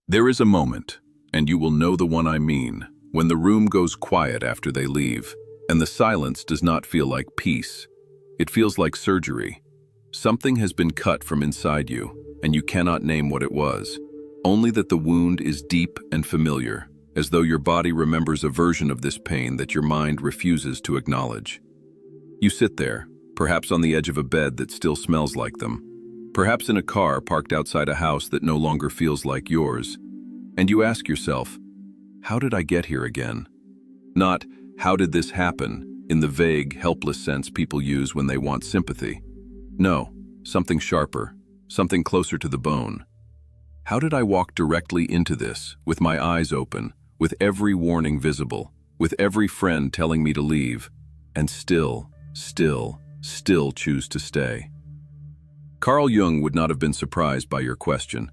There is a moment, and you will know the one I mean, when the room goes quiet after they leave, and the silence does not feel like peace. It feels like surgery. Something has been cut from inside you, and you cannot name what it was. Only that the wound is deep and familiar, as though your body remembers a version of this pain that your mind refuses to acknowledge. You sit there, perhaps on the edge of a bed that still smells like them, perhaps in a car parked outside a house that no longer feels like yours, and you ask yourself, how did I get here again? Not, how did this happen, in the vague, helpless sense people use when they want sympathy. No, something sharper, something closer to the bone. How did I walk directly into this, with my eyes open, with every warning visible, with every friend telling me to leave, and still choose to stay? Carl Jung would not have been surprised by your question,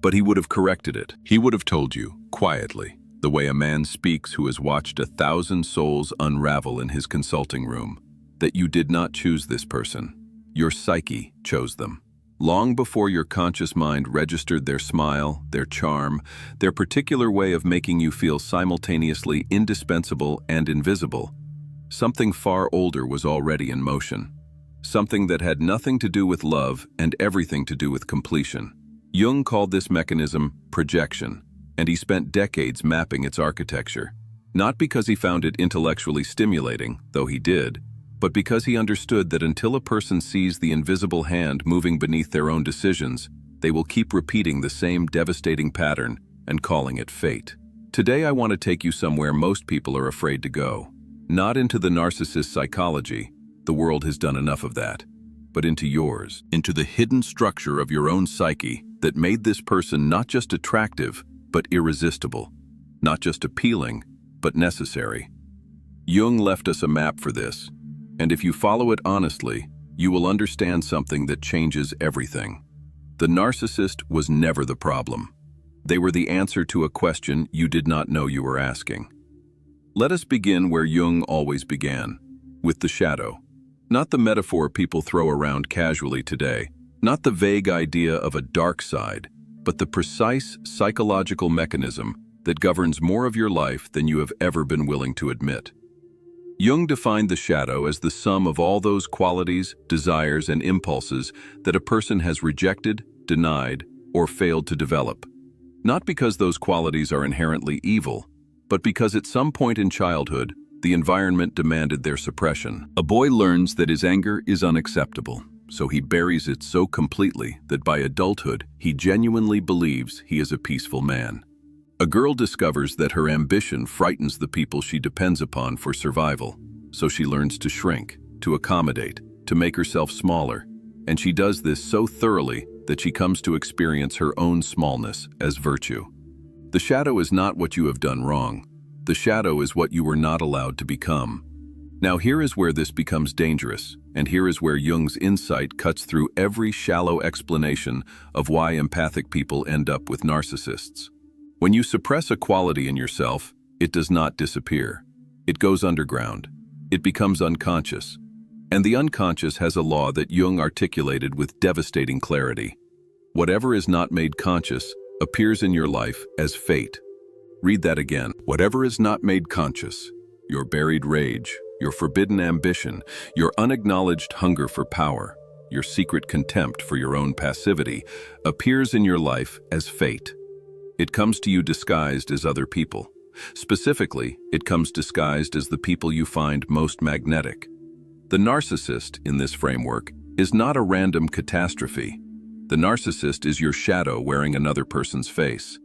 but he would have corrected it. He would have told you, quietly, the way a man speaks who has watched 1,000 souls unravel in his consulting room, that you did not choose this person. Your psyche chose them. Long before your conscious mind registered their smile, their charm, their particular way of making you feel simultaneously indispensable and invisible, something far older was already in motion. Something that had nothing to do with love and everything to do with completion. Jung called this mechanism projection, and he spent decades mapping its architecture. Not because he found it intellectually stimulating, though he did, but because he understood that until a person sees the invisible hand moving beneath their own decisions, they will keep repeating the same devastating pattern and calling it fate. Today I want to take you somewhere most people are afraid to go. Not into the narcissist psychology, the world has done enough of that, but into yours, into the hidden structure of your own psyche that made this person not just attractive, but irresistible, not just appealing, but necessary. Jung left us a map for this, and if you follow it honestly, you will understand something that changes everything. The narcissist was never the problem. They were the answer to a question you did not know you were asking. Let us begin where Jung always began, with the shadow. Not the metaphor people throw around casually today, not the vague idea of a dark side, but the precise psychological mechanism that governs more of your life than you have ever been willing to admit. Jung defined the shadow as the sum of all those qualities, desires, and impulses that a person has rejected, denied, or failed to develop. Not because those qualities are inherently evil, but because at some point in childhood, the environment demanded their suppression. A boy learns that his anger is unacceptable, so he buries it so completely that by adulthood, he genuinely believes he is a peaceful man. A girl discovers that her ambition frightens the people she depends upon for survival, so she learns to shrink, to accommodate, to make herself smaller, and she does this so thoroughly that she comes to experience her own smallness as virtue. The shadow is not what you have done wrong. The shadow is what you were not allowed to become. Now here is where this becomes dangerous, and here is where Jung's insight cuts through every shallow explanation of why empathic people end up with narcissists. When you suppress a quality in yourself, it does not disappear. It goes underground. It becomes unconscious. And the unconscious has a law that Jung articulated with devastating clarity. Whatever is not made conscious appears in your life as fate. Read that again. Whatever is not made conscious, your buried rage, your forbidden ambition, your unacknowledged hunger for power, your secret contempt for your own passivity, appears in your life as fate. It comes to you disguised as other people. Specifically, it comes disguised as the people you find most magnetic. The narcissist, in this framework, is not a random catastrophe. The narcissist is your shadow wearing another person's face.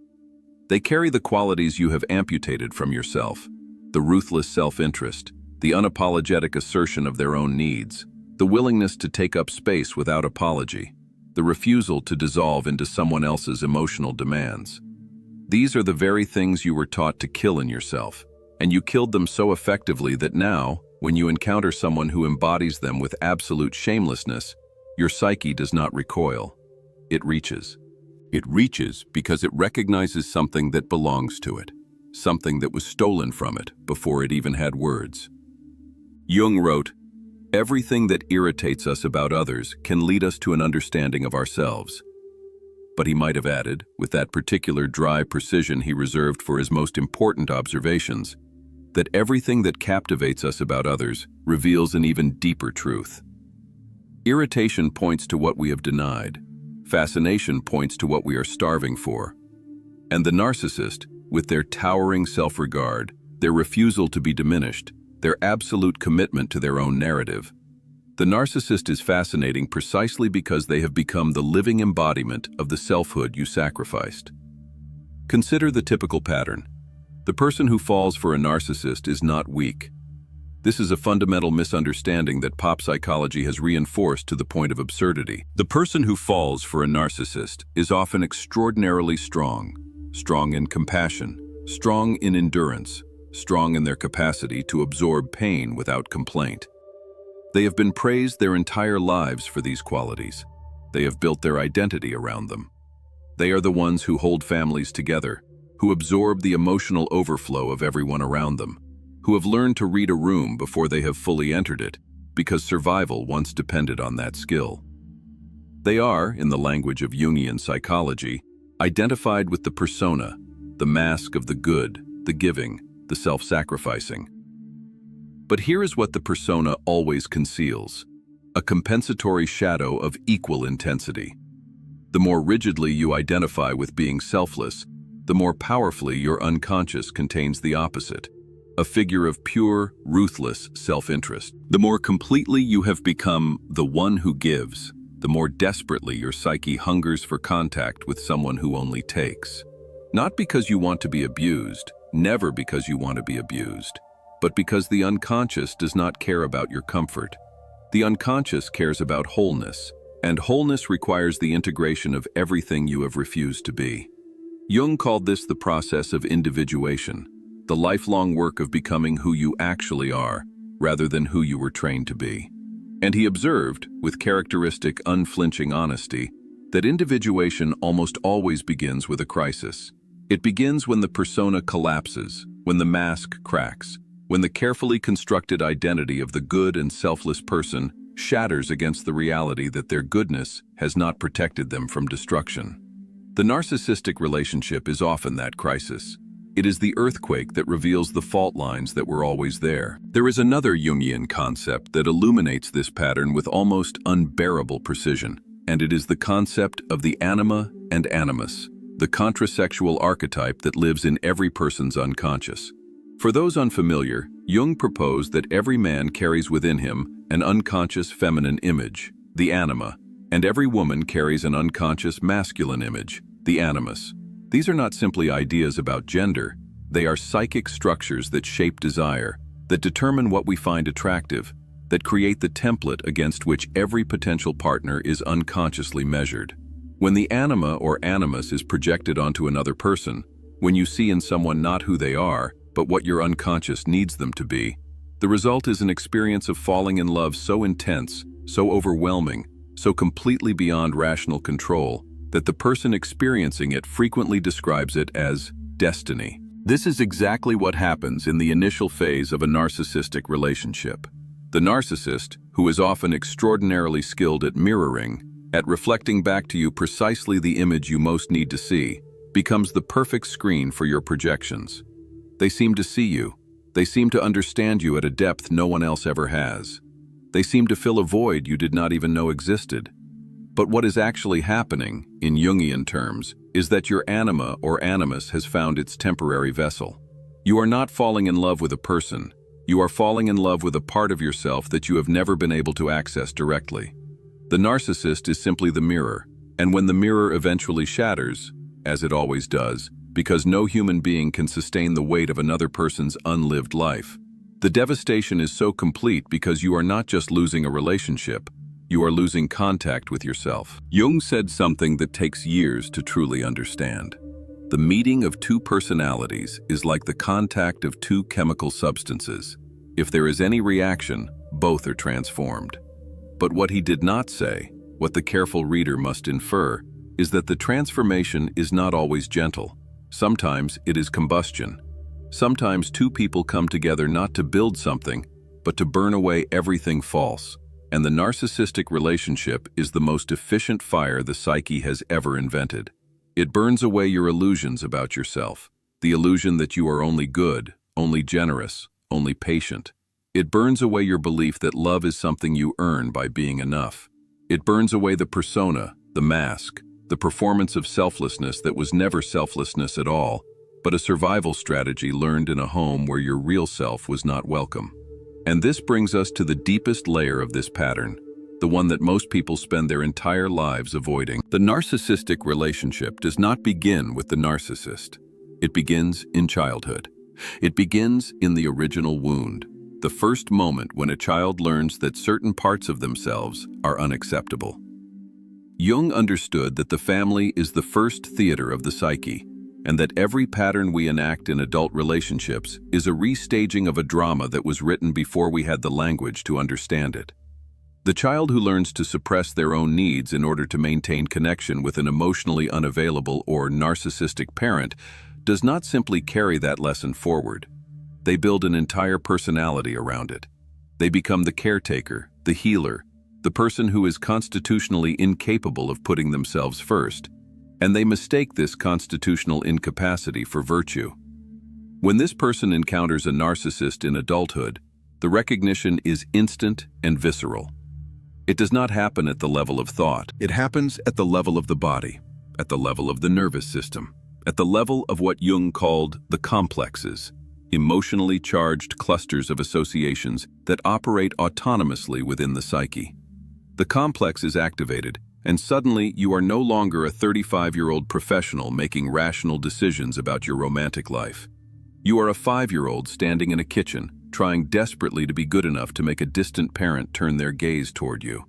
They carry the qualities you have amputated from yourself, the ruthless self-interest, the unapologetic assertion of their own needs, the willingness to take up space without apology, the refusal to dissolve into someone else's emotional demands. These are the very things you were taught to kill in yourself, and you killed them so effectively that now, when you encounter someone who embodies them with absolute shamelessness, your psyche does not recoil. It reaches. It reaches because it recognizes something that belongs to it, something that was stolen from it before it even had words. Jung wrote, "Everything that irritates us about others can lead us to an understanding of ourselves. but he might have added, with that particular dry precision he reserved for his most important observations, that everything that captivates us about others reveals an even deeper truth. Irritation points to what we have denied. Fascination points to what we are starving for. And the narcissist, with their towering self-regard, their refusal to be diminished, their absolute commitment to their own narrative. The narcissist is fascinating precisely because they have become the living embodiment of the selfhood you sacrificed. Consider the typical pattern. The person who falls for a narcissist is not weak. This is a fundamental misunderstanding that pop psychology has reinforced to the point of absurdity. The person who falls for a narcissist is often extraordinarily strong, strong in compassion, strong in endurance, strong in their capacity to absorb pain without complaint. They have been praised their entire lives for these qualities. They have built their identity around them. They are the ones who hold families together, who absorb the emotional overflow of everyone around them, who have learned to read a room before they have fully entered it, because survival once depended on that skill. They are, in the language of Jungian psychology, identified with the persona, the mask of the good, the giving, the self-sacrificing. But here is what the persona always conceals: a compensatory shadow of equal intensity. The more rigidly you identify with being selfless, the more powerfully your unconscious contains the opposite, a figure of pure, ruthless self-interest. The more completely you have become the one who gives, the more desperately your psyche hungers for contact with someone who only takes. Not because you want to be abused, never because you want to be abused, but because the unconscious does not care about your comfort. The unconscious cares about wholeness, and wholeness requires the integration of everything you have refused to be. Jung called this the process of individuation, the lifelong work of becoming who you actually are, rather than who you were trained to be. And he observed, with characteristic unflinching honesty, that individuation almost always begins with a crisis. It begins when the persona collapses, when the mask cracks, when the carefully constructed identity of the good and selfless person shatters against the reality that their goodness has not protected them from destruction. The narcissistic relationship is often that crisis. It is the earthquake that reveals the fault lines that were always there. There is another Jungian concept that illuminates this pattern with almost unbearable precision, and it is the concept of the Anima and Animus, the contrasexual archetype that lives in every person's unconscious. For those unfamiliar, Jung proposed that every man carries within him an unconscious feminine image, the Anima, and every woman carries an unconscious masculine image, the Animus. These are not simply ideas about gender. They are psychic structures that shape desire, that determine what we find attractive, that create the template against which every potential partner is unconsciously measured. When the Anima or Animus is projected onto another person, when you see in someone not who they are, but what your unconscious needs them to be, the result is an experience of falling in love so intense, so overwhelming, so completely beyond rational control, that the person experiencing it frequently describes it as destiny. This is exactly what happens in the initial phase of a narcissistic relationship. The narcissist, who is often extraordinarily skilled at mirroring, at reflecting back to you precisely the image you most need to see, becomes the perfect screen for your projections. They seem to see you. They seem to understand you at a depth no one else ever has. They seem to fill a void you did not even know existed. But what is actually happening, in Jungian terms, is that your Anima or Animus has found its temporary vessel. You are not falling in love with a person. You are falling in love with a part of yourself that you have never been able to access directly. The narcissist is simply the mirror, and when the mirror eventually shatters, as it always does, because no human being can sustain the weight of another person's unlived life, the devastation is so complete because you are not just losing a relationship, you are losing contact with yourself. Jung said something that takes years to truly understand. The meeting of two personalities is like the contact of two chemical substances. If there is any reaction, both are transformed. But what he did not say, what the careful reader must infer, is that the transformation is not always gentle. Sometimes it is combustion. Sometimes two people come together not to build something, but to burn away everything false. And the narcissistic relationship is the most efficient fire the psyche has ever invented. It burns away your illusions about yourself, the illusion that you are only good, only generous, only patient. It burns away your belief that love is something you earn by being enough. It burns away the persona, the mask, the performance of selflessness that was never selflessness at all, but a survival strategy learned in a home where your real self was not welcome. And this brings us to the deepest layer of this pattern, the one that most people spend their entire lives avoiding. The narcissistic relationship does not begin with the narcissist. It begins in childhood. It begins in the original wound, the first moment when a child learns that certain parts of themselves are unacceptable. Jung understood that the family is the first theater of the psyche, and that every pattern we enact in adult relationships is a restaging of a drama that was written before we had the language to understand it. The child who learns to suppress their own needs in order to maintain connection with an emotionally unavailable or narcissistic parent does not simply carry that lesson forward. They build an entire personality around it. They become the caretaker, the healer, the person who is constitutionally incapable of putting themselves first, and they mistake this constitutional incapacity for virtue. When this person encounters a narcissist in adulthood, the recognition is instant and visceral. It does not happen at the level of thought. It happens at the level of the body, at the level of the nervous system, at the level of what Jung called the complexes, emotionally charged clusters of associations that operate autonomously within the psyche. The complex is activated, and suddenly you are no longer a 35-year-old professional making rational decisions about your romantic life. You are a 5-year-old standing in a kitchen, trying desperately to be good enough to make a distant parent turn their gaze toward you.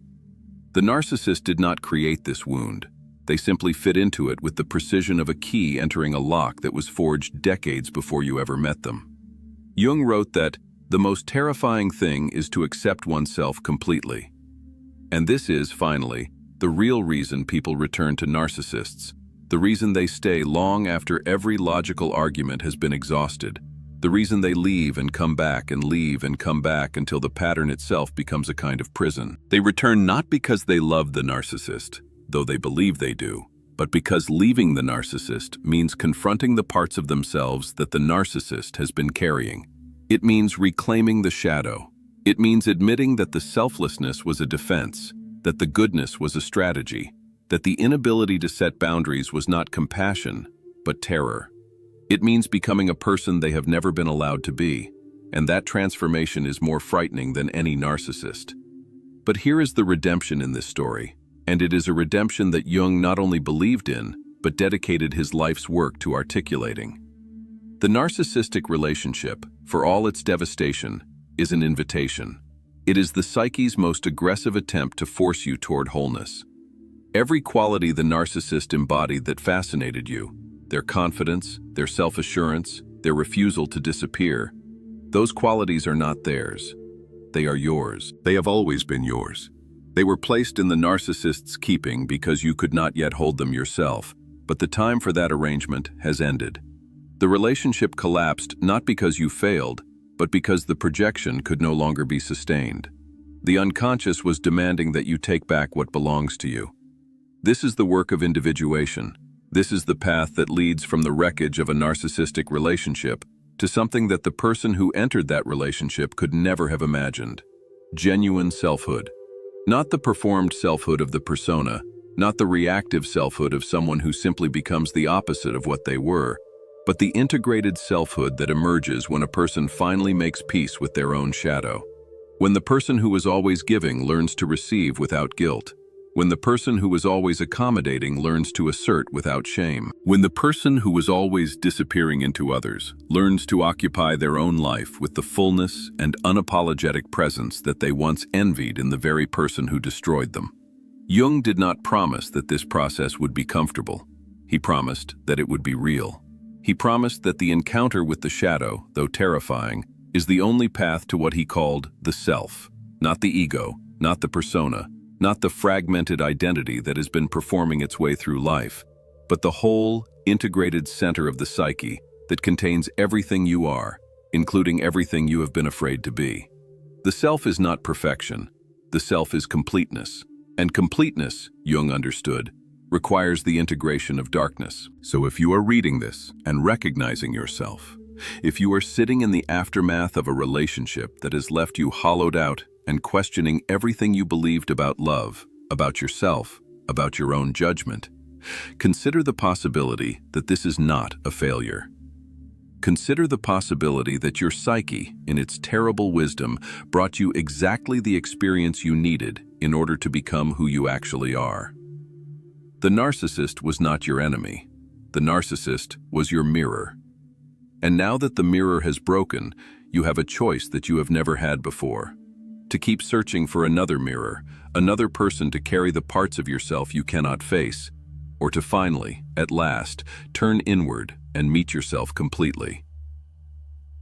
The narcissist did not create this wound. They simply fit into it with the precision of a key entering a lock that was forged decades before you ever met them. Jung wrote that the most terrifying thing is to accept oneself completely. And this is, finally, the real reason people return to narcissists, the reason they stay long after every logical argument has been exhausted, the reason they leave and come back and leave and come back until the pattern itself becomes a kind of prison. They return not because they love the narcissist, though they believe they do, but because leaving the narcissist means confronting the parts of themselves that the narcissist has been carrying. It means reclaiming the shadow. It means admitting that the selflessness was a defense, that the goodness was a strategy, that the inability to set boundaries was not compassion, but terror. It means becoming a person they have never been allowed to be, and that transformation is more frightening than any narcissist. But here is the redemption in this story, and it is a redemption that Jung not only believed in, but dedicated his life's work to articulating. The narcissistic relationship, for all its devastation, is an invitation. It is the psyche's most aggressive attempt to force you toward wholeness. Every quality the narcissist embodied that fascinated you, their confidence, their self-assurance, their refusal to disappear, those qualities are not theirs. They are yours. They have always been yours. They were placed in the narcissist's keeping because you could not yet hold them yourself, but the time for that arrangement has ended. The relationship collapsed not because you failed, but because the projection could no longer be sustained. The unconscious was demanding that you take back what belongs to you. This is the work of individuation. This is the path that leads from the wreckage of a narcissistic relationship to something that the person who entered that relationship could never have imagined. Genuine selfhood. Not the performed selfhood of the persona, not the reactive selfhood of someone who simply becomes the opposite of what they were, but the integrated selfhood that emerges when a person finally makes peace with their own shadow. When the person who was always giving learns to receive without guilt. When the person who was always accommodating learns to assert without shame. When the person who was always disappearing into others learns to occupy their own life with the fullness and unapologetic presence that they once envied in the very person who destroyed them. Jung did not promise that this process would be comfortable. He promised that it would be real. He promised that the encounter with the shadow, though terrifying, is the only path to what he called the self, not the ego, not the persona, not the fragmented identity that has been performing its way through life, but the whole, integrated center of the psyche that contains everything you are, including everything you have been afraid to be. The self is not perfection. The self is completeness. And completeness, Jung understood, requires the integration of darkness. So if you are reading this and recognizing yourself, if you are sitting in the aftermath of a relationship that has left you hollowed out and questioning everything you believed about love, about yourself, about your own judgment, consider the possibility that this is not a failure. Consider the possibility that your psyche, in its terrible wisdom, brought you exactly the experience you needed in order to become who you actually are. The narcissist was not your enemy. The narcissist was your mirror. And now that the mirror has broken, you have a choice that you have never had before. To keep searching for another mirror, another person to carry the parts of yourself you cannot face, or to finally, at last, turn inward and meet yourself completely.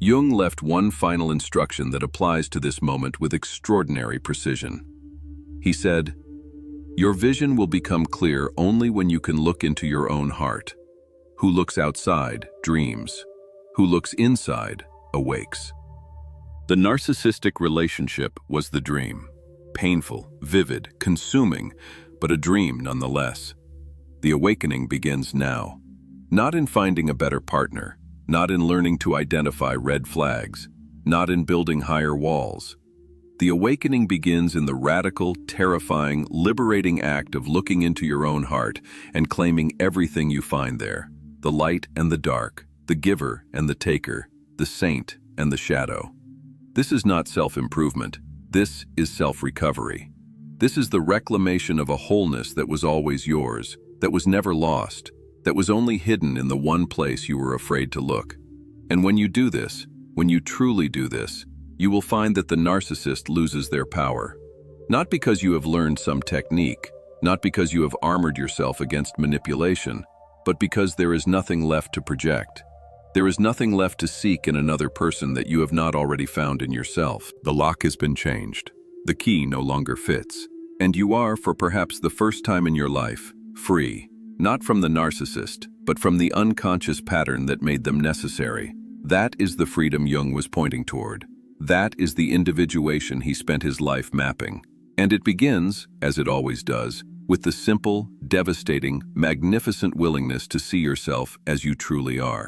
Jung left one final instruction that applies to this moment with extraordinary precision. He said, "Your vision will become clear only when you can look into your own heart. Who looks outside dreams. Who looks inside awakes." The narcissistic relationship was the dream. Painful, vivid, consuming, but a dream nonetheless. The awakening begins now. Not in finding a better partner, not in learning to identify red flags, not in building higher walls. The awakening begins in the radical, terrifying, liberating act of looking into your own heart and claiming everything you find there, the light and the dark, the giver and the taker, the saint and the shadow. This is not self-improvement. This is self-recovery. This is the reclamation of a wholeness that was always yours, that was never lost, that was only hidden in the one place you were afraid to look. And when you do this, when you truly do this, you will find that the narcissist loses their power. Not because you have learned some technique, not because you have armored yourself against manipulation, but because there is nothing left to project. There is nothing left to seek in another person that you have not already found in yourself. The lock has been changed. The key no longer fits. And you are, for perhaps the first time in your life, free. Not from the narcissist, but from the unconscious pattern that made them necessary. That is the freedom Jung was pointing toward. That is the individuation he spent his life mapping. And it begins, as it always does, with the simple, devastating, magnificent willingness to see yourself as you truly are.